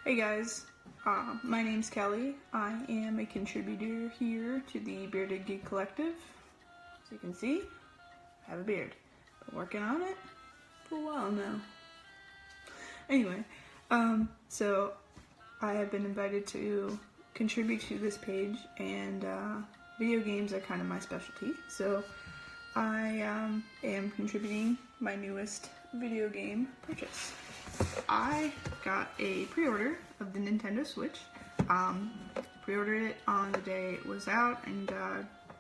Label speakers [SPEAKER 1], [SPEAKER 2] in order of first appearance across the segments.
[SPEAKER 1] Hey guys, my name's Kelly. I am a contributor here to the Bearded Geek Collective. As you can see, I have a beard. Been working on it for a while now. Anyway, so I have been invited to contribute to this page, and video games are kind of my specialty. So I am contributing my newest video game purchase. I got a pre-order of the Nintendo Switch. Pre-ordered it on the day it was out and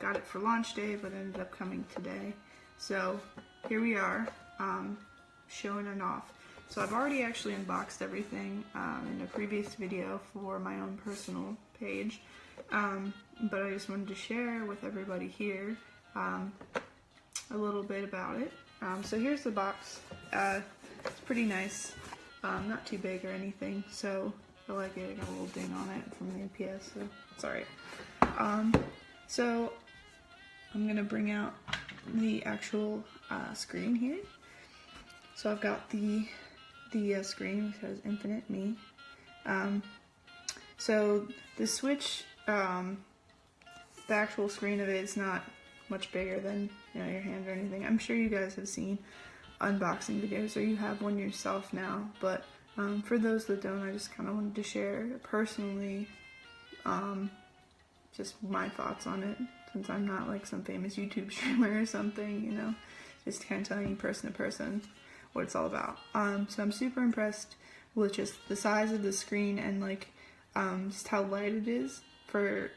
[SPEAKER 1] got it for launch day, but ended up coming today. So here we are, showing it off. So I've already actually unboxed everything in a previous video for my own personal page, but I just wanted to share with everybody here a little bit about it. So here's the box. It's pretty nice. Not too big or anything, so I like it. I got a little ding on it from the UPS, so it's alright. So I'm gonna bring out the actual screen here. So I've got the screen which has Infinite Me. So the Switch, the actual screen of it is not much bigger than your hand or anything. I'm sure you guys have seen unboxing videos or you have one yourself now, but for those that don't, I just kind of wanted to share personally just my thoughts on it, since I'm not like some famous YouTube streamer or something, you know, just kind of telling you person to person what it's all about. So I'm super impressed with just the size of the screen and like just how light it is for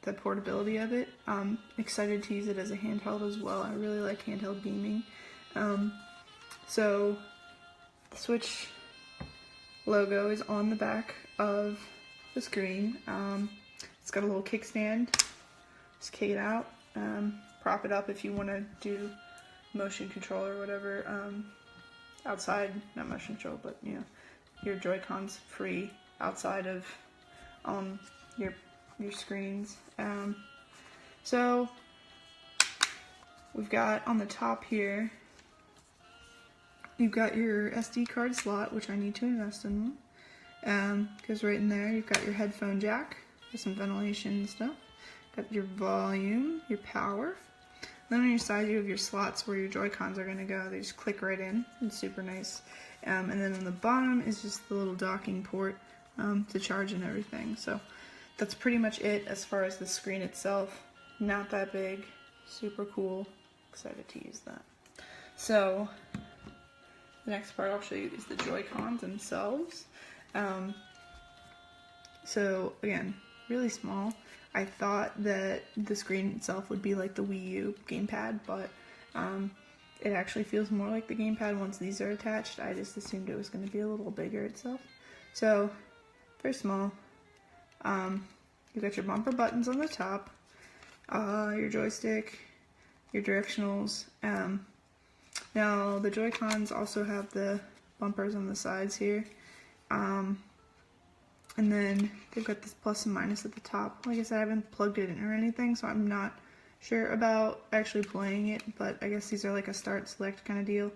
[SPEAKER 1] the portability of it. Excited to use it as a handheld as well. I really like handheld gaming. So the Switch logo is on the back of the screen. It's got a little kickstand. Just kick it out. Prop it up if you want to do motion control or whatever. Outside, not motion control, but you know, your Joy-Cons free outside of your screens. So we've got on the top here, you've got your SD card slot, which I need to invest in one. Because right in there, you've got your headphone jack with some ventilation and stuff. Got your volume, your power. Then on your side, you have your slots where your Joy-Cons are going to go. They just click right in. It's super nice. And then on the bottom is just the little docking port to charge and everything. So that's pretty much it as far as the screen itself. Not that big. Super cool. Excited to use that. So the next part I'll show you is the Joy-Cons themselves. So again, really small. I thought that the screen itself would be like the Wii U gamepad, but it actually feels more like the gamepad once these are attached. I just assumed it was going to be a little bigger itself. So very small. You've got your bumper buttons on the top, your joystick, your directionals. Now the Joy-Cons also have the bumpers on the sides here, and then they've got this plus and minus at the top. Like I said, I haven't plugged it in or anything, so I'm not sure about actually playing it, but I guess these are like a start select kind of deal.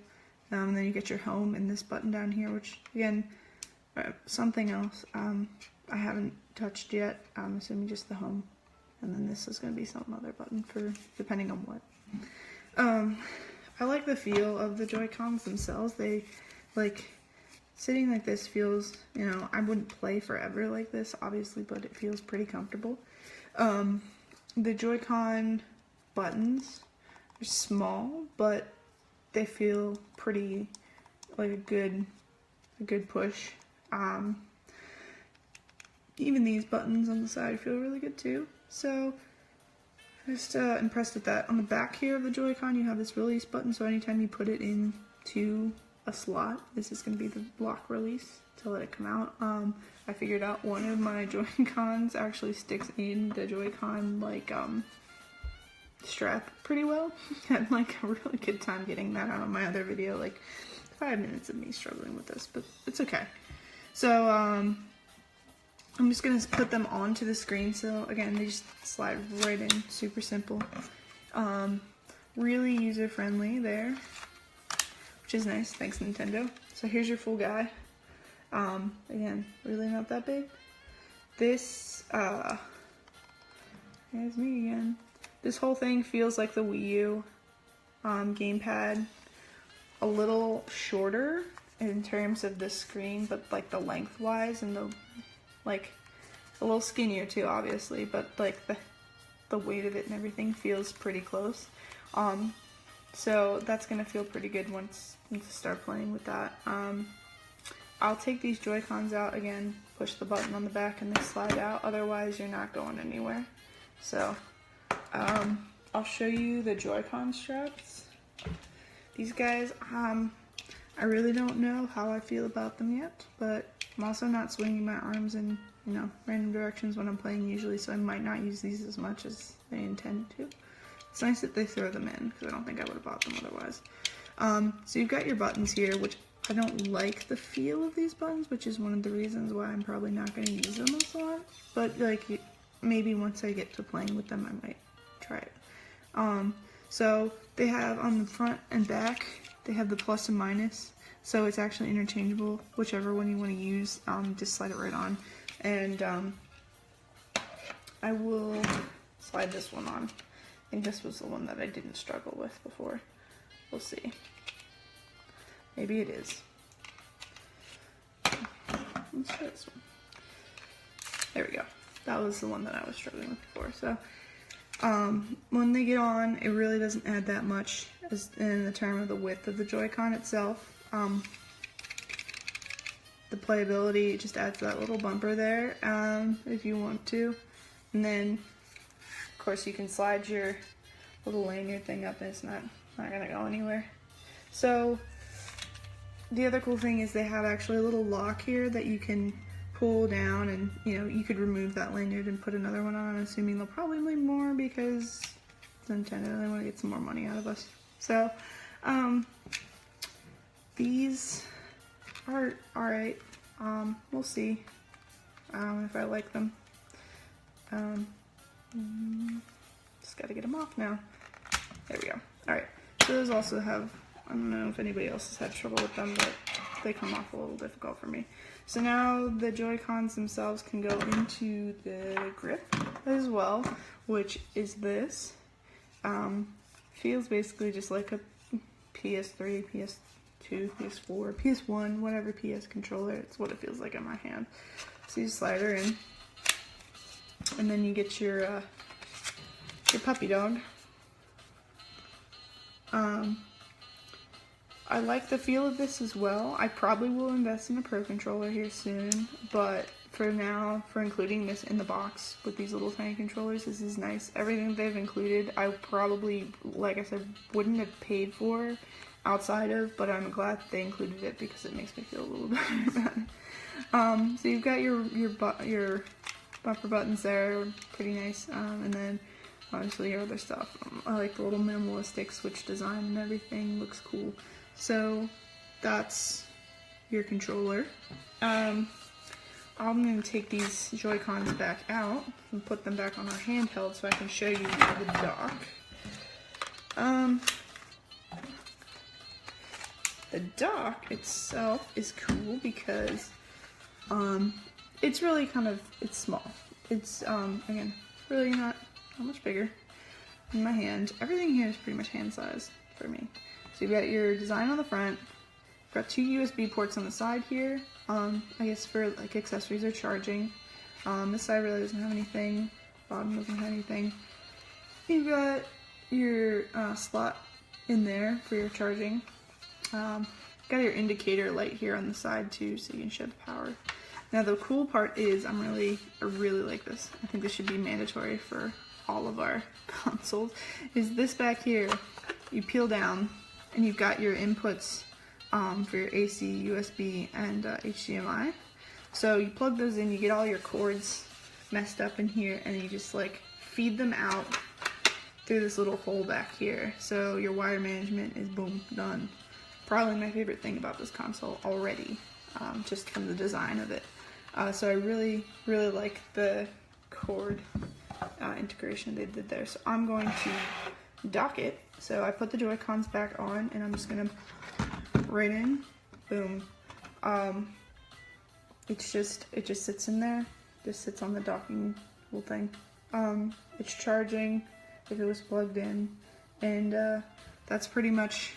[SPEAKER 1] And then you get your home and this button down here, which again, something else I haven't touched yet. I'm assuming just the home, and then this is going to be some other button for depending on what. I like the feel of the Joy-Cons themselves. They, like, sitting like this feels, you know, I wouldn't play forever like this, obviously, but it feels pretty comfortable. The Joy-Con buttons are small, but they feel pretty, like a good push. Even these buttons on the side feel really good too. So just impressed with that. On the back here of the Joy-Con, you have this release button, so anytime you put it into a slot, this is going to be the lock release to let it come out. I figured out one of my Joy-Cons actually sticks in the Joy-Con like strap pretty well. Had like a really good time getting that out on my other video, like 5 minutes of me struggling with this, but it's okay. So I'm just going to put them onto the screen. So again, they just slide right in, super simple. Really user friendly there, which is nice, thanks Nintendo. So here's your full guy. Again, really not that big. This, here's me again. This whole thing feels like the Wii U gamepad, a little shorter in terms of the screen, but like the lengthwise and the, like, a little skinnier too, obviously, but like the weight of it and everything feels pretty close. So that's gonna feel pretty good once I start playing with that. I'll take these Joy-Cons out again, push the button on the back and they slide out, otherwise you're not going anywhere. So I'll show you the Joy-Con straps. These guys, I really don't know how I feel about them yet, but I'm also not swinging my arms in, you know, random directions when I'm playing usually, so I might not use these as much as they intend to. It's nice that they throw them in, because I don't think I would have bought them otherwise. So you've got your buttons here, which I don't like the feel of these buttons, which is one of the reasons why I'm probably not going to use them a lot. But like, maybe once I get to playing with them, I might try it. So they have on the front and back, they have the plus and minus. So it's actually interchangeable, whichever one you want to use, just slide it right on. And I will slide this one on. I think this was the one that I didn't struggle with before. We'll see. Maybe it is. Let's try this one. There we go. That was the one that I was struggling with before. So when they get on, it really doesn't add that much as in the term of the width of the Joy-Con itself. The playability just adds that little bumper there if you want to. And then, of course, you can slide your little lanyard thing up and it's not gonna go anywhere. So the other cool thing is they have actually a little lock here that you can pull down, and you know, you could remove that lanyard and put another one on, assuming they'll probably make more because Nintendo, they want to get some more money out of us. So these are alright. We'll see if I like them. Just gotta get them off now. There we go. Alright, so those also have, I don't know if anybody else has had trouble with them, but they come off a little difficult for me. So now the Joy-Cons themselves can go into the grip as well, which is this. Feels basically just like a PS3, PS2, PS4, PS1, whatever PS controller. It's what it feels like in my hand. So you slide her in, and then you get your puppy dog. I like the feel of this as well. I probably will invest in a Pro Controller here soon, but for now, for including this in the box with these little tiny controllers, this is nice. Everything they've included, I probably, like I said, wouldn't have paid for outside of, but I'm glad that they included it because it makes me feel a little better about it. So you've got your bumper buttons there, pretty nice, and then obviously your other stuff. I like the little minimalistic switch design and everything, looks cool. So that's your controller. I'm going to take these Joy-Cons back out and put them back on our handheld so I can show you the dock. The dock itself is cool because it's really it's small. It's, again, really not much bigger in my hand. Everything here is pretty much hand size for me. So you've got your design on the front, you've got 2 USB ports on the side here, I guess for like accessories or charging. This side really doesn't have anything, bottom doesn't have anything. You've got your slot in there for your charging. Got your indicator light here on the side too, so you can show the power. Now the cool part is, I really like this. I think this should be mandatory for all of our consoles, is this back here, you peel down, and you've got your inputs for your AC, USB, and HDMI. So you plug those in, you get all your cords messed up in here, and you just like feed them out through this little hole back here. So your wire management is boom, done. Probably my favorite thing about this console already, just from the design of it. So I really like the cord integration they did there. So I'm going to dock it. So I put the Joy-Cons back on, and I'm just gonna right in, boom. it just sits in there, just sits on the docking little thing. It's charging if it was plugged in, and that's pretty much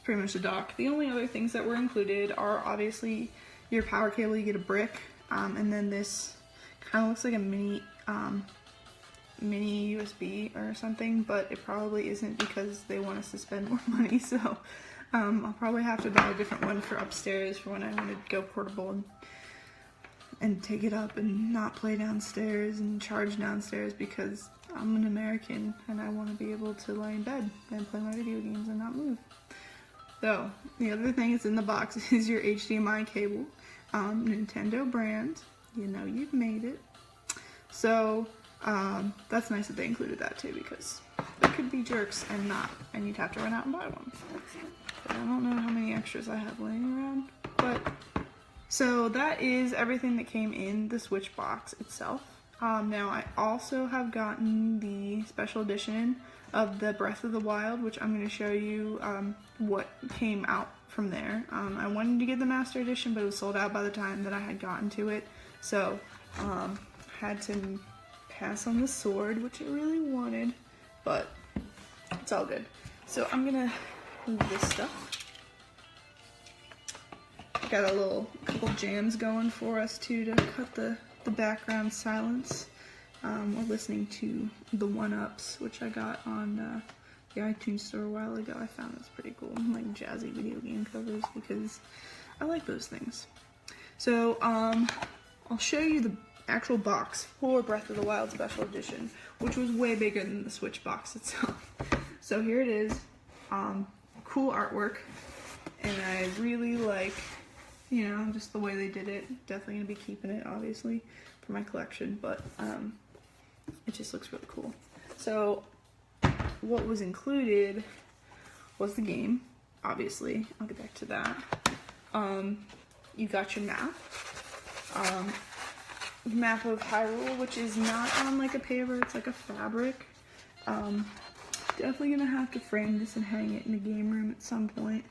[SPEAKER 1] the dock. The only other things that were included are obviously your power cable. You get a brick, and then this kind of looks like a mini USB or something, but it probably isn't because they want us to spend more money. So I'll probably have to buy a different one for upstairs for when I want to go portable and take it up and not play downstairs and charge downstairs, because I'm an American and I want to be able to lay in bed and play my video games and not move. So the other thing that's in the box is your HDMI cable, Nintendo brand. You know you've made it. So that's nice that they included that too, because there could be jerks and you'd have to run out and buy one. But I don't know how many extras I have laying around, but so that is everything that came in the Switch box itself. Now I also have gotten the special edition of the Breath of the Wild, which I'm going to show you what came out from there. I wanted to get the Master Edition, but it was sold out by the time that I had gotten to it, so had to pass on the sword, which I really wanted, but it's all good. So I'm gonna move this stuff. Got a couple jams going for us too to cut the background silence. We're listening to the 1UPs, which I got on the iTunes store a while ago. I found this pretty cool, like jazzy video game covers, because I like those things. So I'll show you the actual box for Breath of the Wild Special Edition, which was way bigger than the Switch box itself. So here it is. Cool artwork, and I really like, you know, just the way they did it. Definitely gonna be keeping it, obviously, for my collection, but it just looks really cool. So what was included was the game, obviously. I'll get back to that. You got your map. Map of Hyrule, which is not on like a paper, it's like a fabric. Definitely gonna have to frame this and hang it in the game room at some point.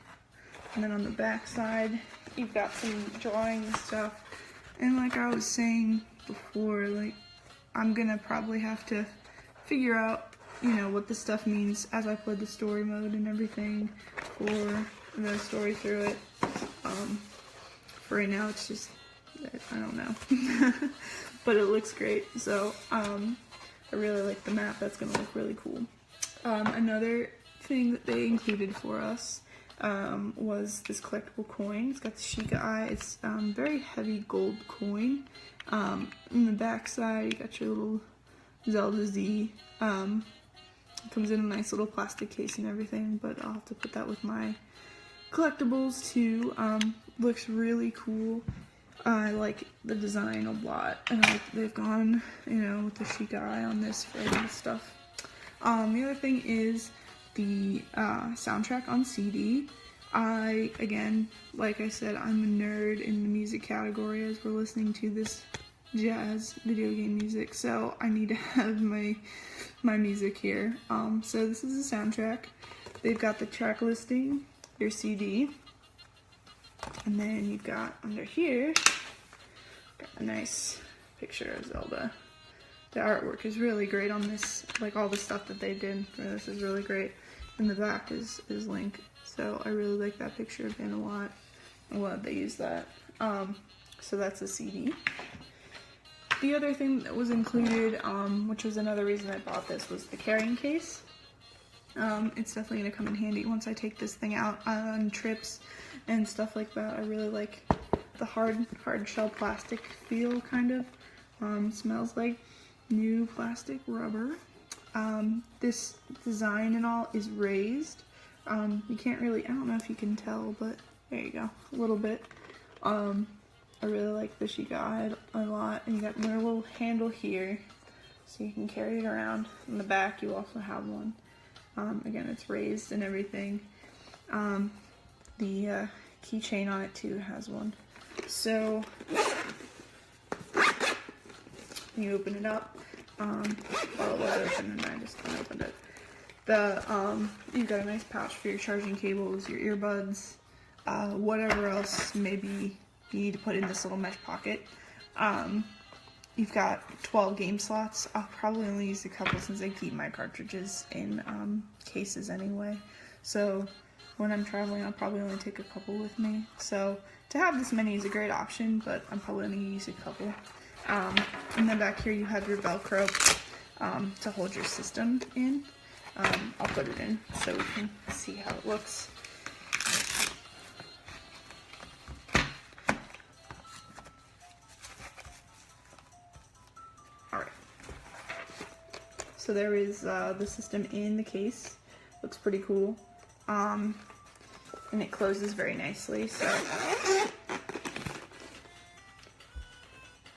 [SPEAKER 1] And then on the back side, you've got some drawing and stuff. And like I was saying before, like I'm gonna probably have to figure out, you know, what this stuff means as I play the story mode and everything for the story through it. For right now, it's just, I don't know. But it looks great, so I really like the map. That's gonna look really cool. Another thing that they included for us was this collectible coin. It's got the Sheikah eye. It's very heavy gold coin. In the back side, you got your little Zelda Z. It comes in a nice little plastic case and everything, but I'll have to put that with my collectibles too. Looks really cool. I like the design a lot, and they've gone, you know, with the Sheikah eye on this for this stuff. The other thing is the soundtrack on CD. Again, like I said, I'm a nerd in the music category as we're listening to this jazz video game music, so I need to have my music here. So this is the soundtrack. They've got the track listing, your CD, and then you've got under here, got a nice picture of Zelda. The artwork is really great on this, like all the stuff that they did for this is really great. And the back is Link, so I really like that picture of him a lot. I'm glad they used that. So that's the CD. The other thing that was included, which was another reason I bought this, was the carrying case. It's definitely going to come in handy once I take this thing out on trips and stuff like that. I really like the hard shell plastic feel, kind of. Smells like new plastic rubber. This design and all is raised. You can't really, I don't know if you can tell, but there you go, a little bit. I really like the Sheikah eye a lot, and you got another little handle here, so you can carry it around. In the back, you also have one. Again, it's raised and everything. The keychain on it too has one. So you open it up. Well, it was open and I just opened it. You've got a nice pouch for your charging cables, your earbuds, whatever else may be you need to put in this little mesh pocket. You've got 12 game slots. I'll probably only use a couple since I keep my cartridges in cases anyway. So when I'm traveling, I'll probably only take a couple with me. So to have this many is a great option, but I'm probably only going to use a couple. And then back here you have your Velcro to hold your system in. I'll put it in so we can see how it looks. Alright. So there is the system in the case. Looks pretty cool. And it closes very nicely, so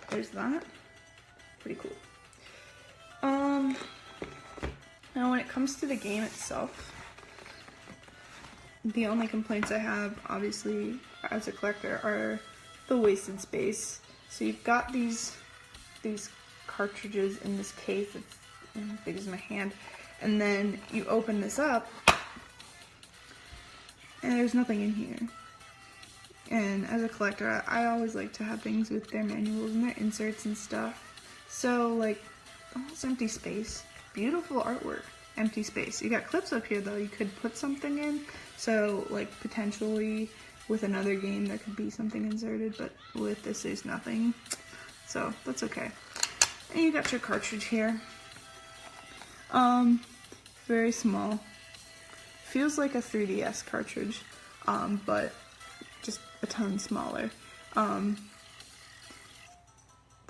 [SPEAKER 1] there's that. Pretty cool. Now when it comes to the game itself, the only complaints I have, obviously, as a collector, are the wasted space. So you've got these cartridges in this case, it's as big as my hand, and then you open this up, and there's nothing in here. And as a collector, I always like to have things with their manuals and their inserts and stuff. So, like, almost empty space. Beautiful artwork. Empty space. You got clips up here, though. You could put something in. So, like, potentially with another game there could be something inserted, but with this there's nothing. So, that's okay. And you got your cartridge here. Very small. Feels like a 3DS cartridge, but just a ton smaller. The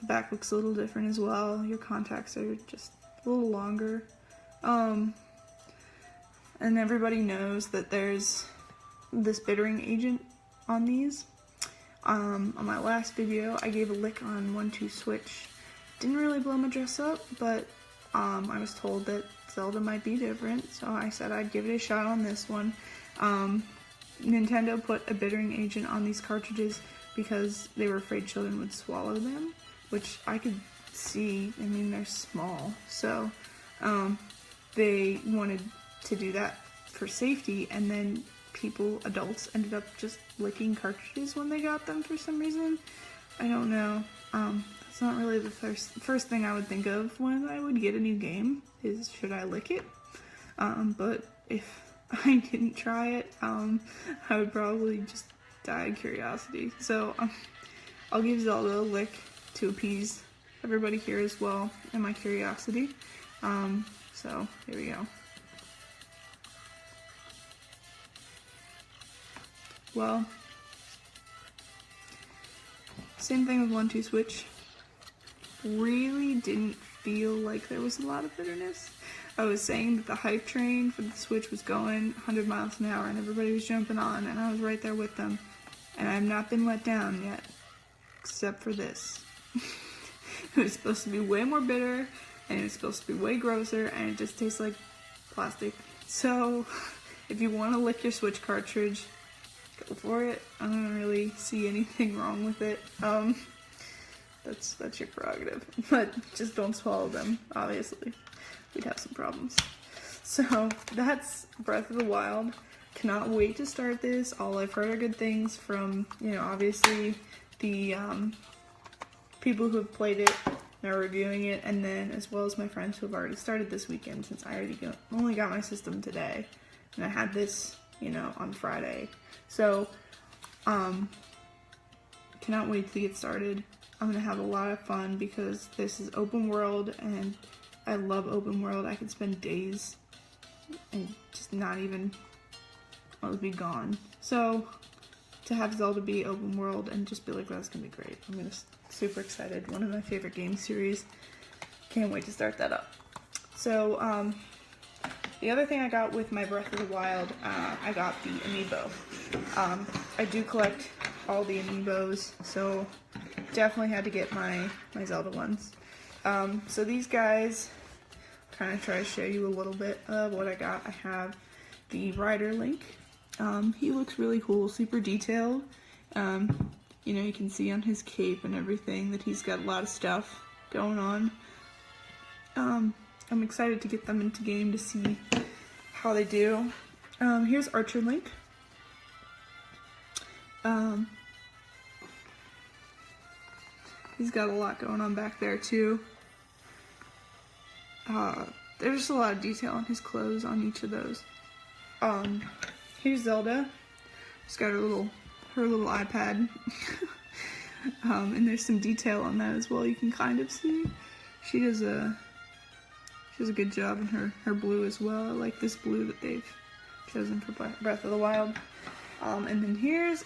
[SPEAKER 1] back looks a little different as well. Your contacts are just a little longer. And everybody knows that there's this bittering agent on these. On my last video, I gave a lick on 1-2 Switch. Didn't really blow my dress up, but I was told that Zelda might be different, so I said I'd give it a shot on this one. Nintendo put a bittering agent on these cartridges because they were afraid children would swallow them, which I could see. I mean, they're small, so they wanted to do that for safety, and then adults ended up just licking cartridges when they got them for some reason. I don't know. It's not really the first thing I would think of when I would get a new game, is should I lick it? But if I didn't try it, I would probably just die of curiosity. So I'll give Zelda a lick to appease everybody here as well and my curiosity. So here we go. Well, same thing with 1-2 Switch. Really didn't feel like there was a lot of bitterness. I was saying that the hype train for the Switch was going 100 miles an hour and everybody was jumping on, and I was right there with them. And I've not been let down yet, except for this. It was supposed to be way more bitter, and it was supposed to be way grosser, and it just tastes like plastic. So, if you want to lick your Switch cartridge, go for it. I don't really see anything wrong with it. That's your prerogative. But just don't swallow them, obviously. We'd have some problems. So, that's Breath of the Wild. Cannot wait to start this. All I've heard are good things from, obviously the people who have played it and are reviewing it, and then as well as my friends who have already started this weekend, since I only got my system today, and I had this, on Friday. So, cannot wait to get started. I'm going to have a lot of fun because this is open world, and I love open world. I could spend days and just not even, I would be gone. So, to have Zelda be open world and just be like, that's going to be great. I'm super excited. One of my favorite game series. Can't wait to start that up. So, the other thing I got with my Breath of the Wild, I got the amiibo. I do collect all the amiibos, so definitely had to get my Zelda ones. So these guys, kind of try to show you a little bit of what I got. I have the Rider Link. He looks really cool, super detailed. You can see on his cape and everything that he's got a lot of stuff going on. I'm excited to get them into game to see how they do. Here's Archer Link. He's got a lot going on back there too. There's just a lot of detail on his clothes on each of those. Here's Zelda. She's got her little iPad. And there's some detail on that as well. You can kind of see. She does a good job in her blue as well. I like this blue that they've chosen for Breath of the Wild. And then here's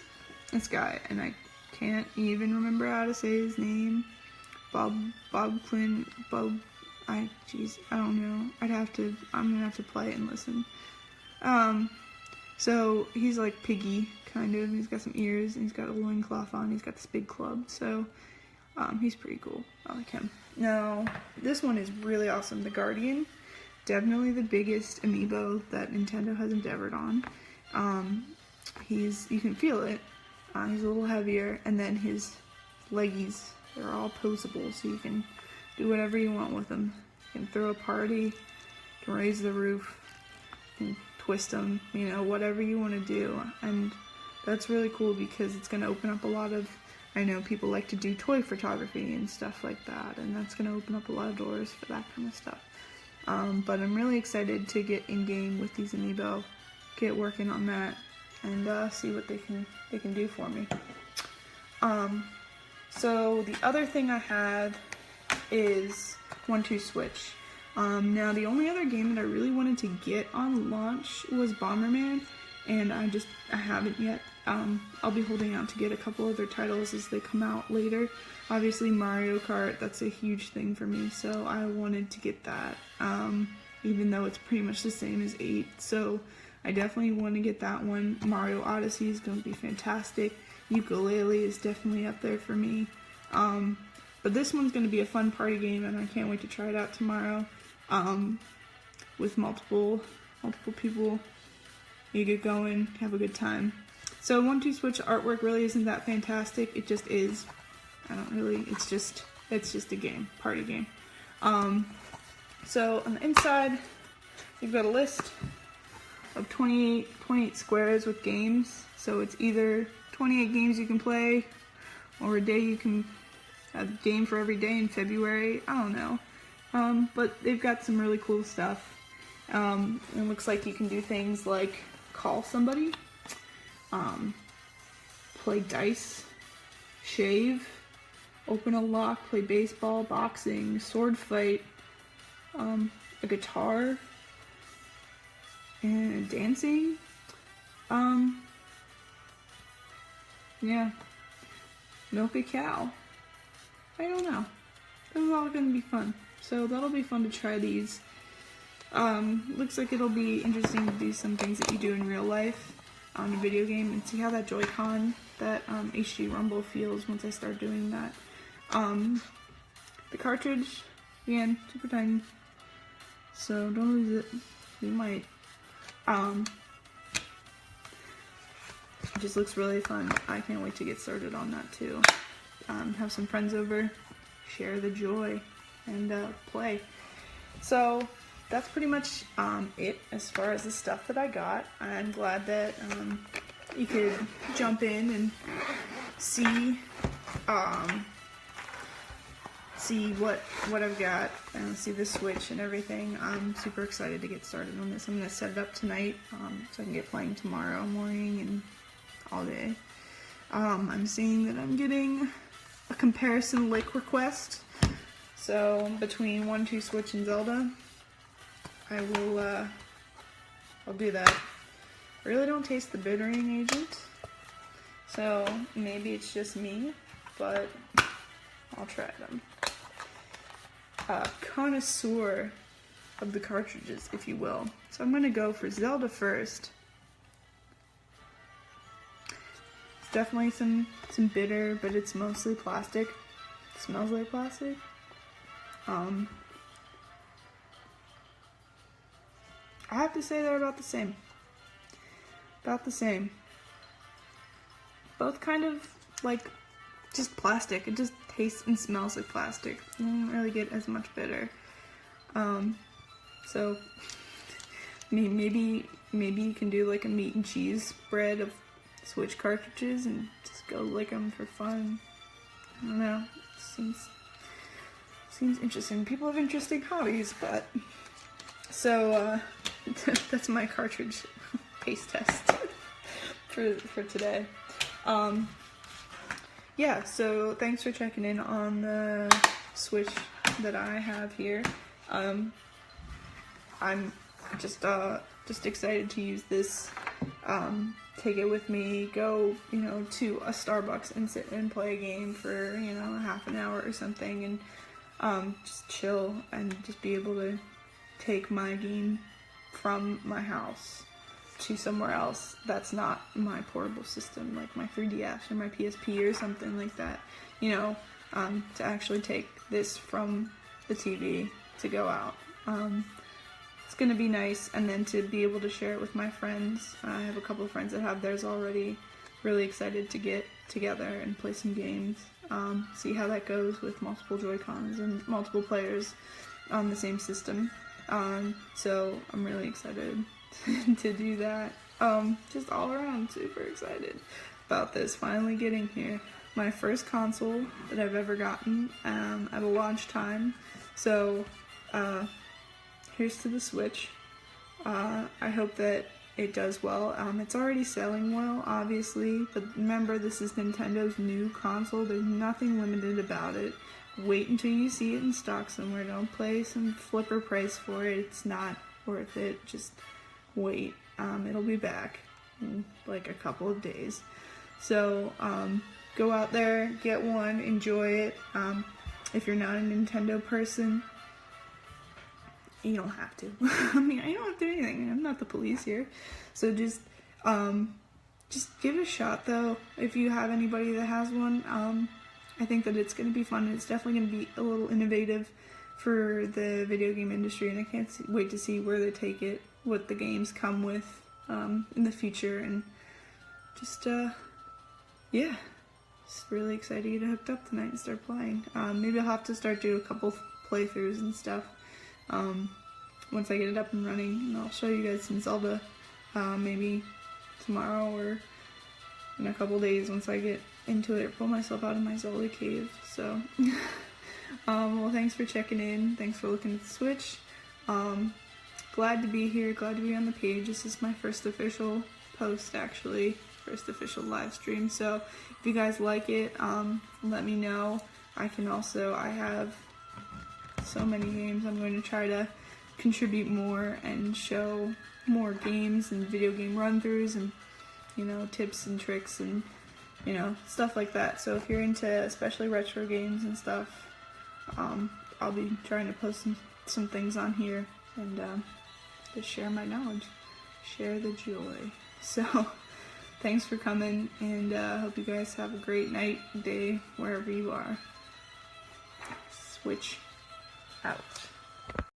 [SPEAKER 1] this guy, and I can't even remember how to say his name. I don't know. I'm gonna have to play it and listen. So he's like Piggy, kind of. He's got some ears, and he's got a loincloth on. He's got this big club, so he's pretty cool. I like him. Now, this one is really awesome. The Guardian, definitely the biggest amiibo that Nintendo has endeavored on. You can feel it. He's a little heavier, and then his leggies, they're all posable, so you can do whatever you want with them. You can throw a party, you can raise the roof, you can twist them, you know, whatever you want to do. And that's really cool because it's going to open up a lot of, I know people like to do toy photography and stuff like that, and that's going to open up a lot of doors for that kind of stuff. But I'm really excited to get in game with these amiibo, get working on that, and see what they can do for me. So the other thing I have is 1-2-Switch. Now the only other game that I really wanted to get on launch was Bomberman, and I haven't yet. I'll be holding out to get a couple other titles as they come out later. Obviously Mario Kart, that's a huge thing for me, so I wanted to get that, even though it's pretty much the same as 8, so I definitely want to get that one. Mario Odyssey is going to be fantastic. Yooka-Laylee is definitely up there for me. But this one's going to be a fun party game, and I can't wait to try it out tomorrow. With multiple people. You get going, have a good time. So 1-2-Switch artwork really isn't that fantastic. It just is. It's just a game, party game. So on the inside, you've got a list of 28 squares with games. So it's either 28 games you can play, or a day you can have a game for every day in February. I don't know. But they've got some really cool stuff. It looks like you can do things like call somebody, play dice, shave, open a lock, play baseball, boxing, sword fight, a guitar, and dancing. Yeah. Milk a cow. I don't know. This is all gonna be fun. So that'll be fun to try these. Looks like it'll be interesting to do some things that you do in real life on a video game and see how that Joy-Con, that HD Rumble feels once I start doing that. The cartridge, again, super tiny, so don't lose it. You might. It just looks really fun. I can't wait to get started on that too. Have some friends over, share the joy, and play. So that's pretty much it as far as the stuff that I got. I'm glad that you could jump in and see what I've got and see the Switch and everything. I'm super excited to get started on this. I'm going to set it up tonight so I can get playing tomorrow morning and all day. I'm seeing that I'm getting a comparison like request. So between 1-2-Switch and Zelda, I'll do that. I really don't taste the bittering agent, so maybe it's just me, but I'll try them. Connoisseur of the cartridges, if you will. So I'm gonna go for Zelda first. It's definitely some bitter, but it's mostly plastic. It smells like plastic. I have to say they're about the same. About the same. Both kind of like just plastic. It just tastes and smells like plastic. You don't really get as much bitter. So maybe you can do like a meat and cheese spread of Switch cartridges and just go lick them for fun. I don't know. Seems interesting. People have interesting hobbies, but so that's my cartridge paste test for today. Yeah, so thanks for checking in on the Switch that I have here. I'm just excited to use this. Take it with me, go, to a Starbucks and sit and play a game for, half an hour or something, and just chill and just be able to take my game from my house to somewhere else that's not my portable system, like my 3DS or my PSP or something like that, to actually take this from the TV to go out. It's gonna be nice, and then to be able to share it with my friends. I have a couple of friends that have theirs already. Really excited to get together and play some games. See how that goes with multiple Joy-Cons and multiple players on the same system. So I'm really excited to do that. Just all around super excited about this finally getting here. My first console that I've ever gotten at a launch time. So here's to the Switch. I hope that it does well. It's already selling well, obviously, but remember, this is Nintendo's new console. There's nothing limited about it. Wait until you see it in stock somewhere. Don't play some flipper price for it. It's not worth it. Just wait. It'll be back in like a couple of days. So go out there, get one, enjoy it. If you're not a Nintendo person, you don't have to. I mean, I don't have to do anything. I'm not the police here. So just give it a shot, though. If you have anybody that has one, I think that it's going to be fun. It's definitely going to be a little innovative for the video game industry, and I can't wait to see where they take it, what the games come with in the future, and just, yeah. Just really excited to get hooked up tonight and start playing. Maybe I'll have to start doing a couple playthroughs and stuff. Once I get it up and running, and I'll show you guys some Zelda, maybe tomorrow or in a couple days once I get into it, or pull myself out of my Zelda cave. So, well, thanks for checking in, thanks for looking at the Switch. Glad to be here, glad to be on the page. This is my first official post, actually, first official live stream, so if you guys like it, let me know. I have so many games. I'm going to try to contribute more and show more games and video game run-throughs and, tips and tricks and, stuff like that. So if you're into especially retro games and stuff, I'll be trying to post some things on here and just share my knowledge, share the joy. So thanks for coming, and hope you guys have a great night, day, wherever you are. Switch out.